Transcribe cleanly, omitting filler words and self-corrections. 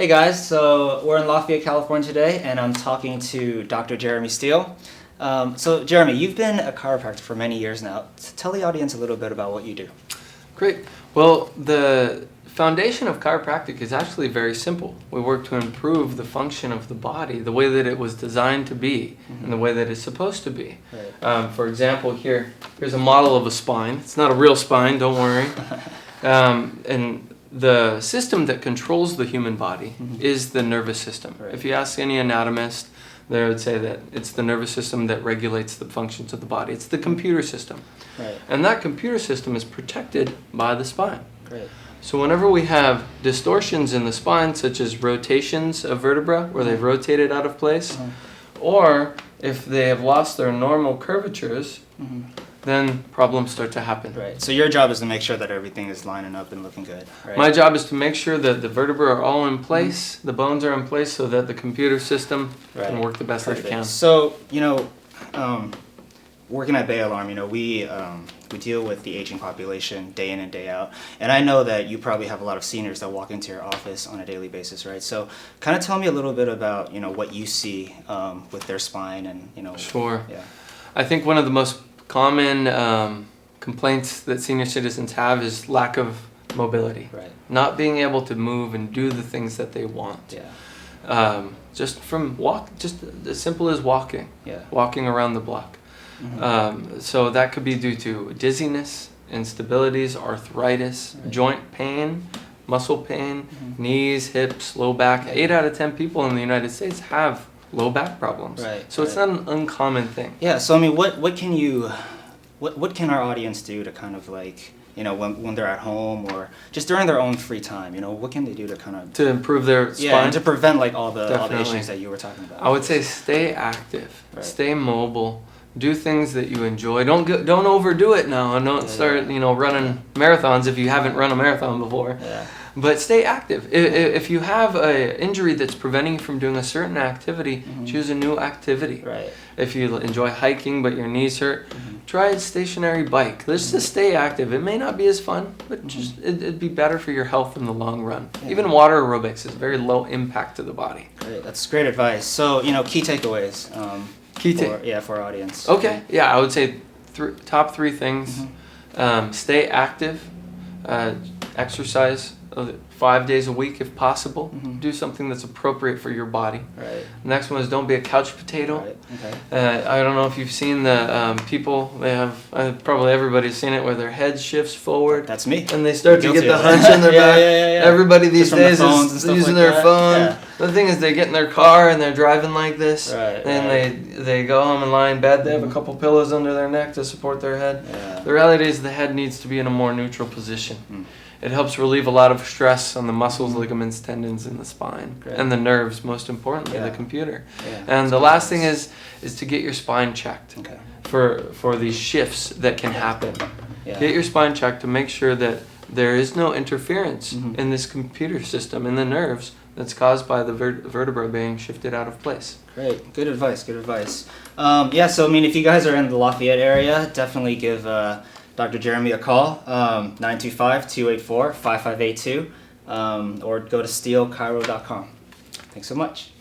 Hey guys, so we're in Lafayette, California today, and I'm talking to Dr. Jeremy Steele. So Jeremy, you've been a chiropractor for many years now. So tell the audience a little bit about what you do. Great. Well, the foundation of chiropractic is actually very simple. We work to improve the function of the body, the way that it was designed to be, and the way that it's supposed to be. Right. For example, here's a model of a spine. It's not a real spine, don't worry. And the system that controls the human body is the nervous system. Right. If you ask any anatomist, they would say that it's the nervous system that regulates the functions of the body. It's the computer system. Right. And that computer system is protected by the spine. Great. So whenever we have distortions in the spine, such as rotations of vertebra, where they've rotated out of place, or if they have lost their normal curvatures, then problems start to happen. Right. So your job is to make sure that everything is lining up and looking good, right? My job is to make sure that the vertebrae are all in place, the bones are in place, so that the computer system can work the best that it can. So, working at Bay Alarm, we deal with the aging population day in and day out. And I know that you probably have a lot of seniors that walk into your office on a daily basis, right? So kind of tell me a little bit about, what you see with their spine and, Sure. Yeah. I think one of the most common complaints that senior citizens have is lack of mobility. Right. Not being able to move and do the things that they want. Yeah. Just as simple as walking. Yeah. Walking around the block. So that could be due to dizziness, instabilities, arthritis, joint pain, muscle pain, knees, hips, low back. 8 out of 10 people in the United States have low back problems. Right. So it's not an uncommon thing. Yeah. So what can our audience do to kind of when they're at home or just during their own free time, what can they do to kind of To improve their spine? and to prevent all the Definitely. issues that you were talking about? I would say stay active, Right. stay mobile, do things that you enjoy. Don't overdo it now, and don't start running marathons if you haven't run a marathon before. Yeah. But stay active. If you have an injury that's preventing you from doing a certain activity, choose a new activity. Right. If you enjoy hiking but your knees hurt, try a stationary bike. Let's just stay active. It may not be as fun, but just it'd be better for your health in the long run. Yeah. Even water aerobics is very low impact to the body. Great. That's great advice. So key takeaways. For our audience. Okay. Yeah, I would say top 3 things. Stay active. Exercise 5 days a week if possible. Do something that's appropriate for your body. Right. Next one is don't be a couch potato. Right. Okay. I don't know if you've seen the people, they have, probably everybody's seen it, where their head shifts forward. That's me. And they start to get Guilty the of that. hunch in their back. Yeah. Everybody these Just from the days phones and is stuff using like their that. phone. Yeah. The thing is, they get in their car and they're driving like this. Right, And they go home and lie in bed. They have a couple pillows under their neck to support their head. Yeah. The reality is the head needs to be in a more neutral position. It helps relieve a lot of stress on the muscles, ligaments, tendons in the spine, Great. and the nerves, most importantly, Yeah. the computer. Yeah. And the last thing is to get your spine checked Okay. for these shifts that can happen. Yeah. Get your spine checked to make sure that there is no interference in this computer system, in the nerves, that's caused by the vertebra being shifted out of place. Great. Good advice. Good advice. So if you guys are in the Lafayette area, definitely give Dr. Jeremy a call, 925-284-5582, or go to steelchiro.com. Thanks so much.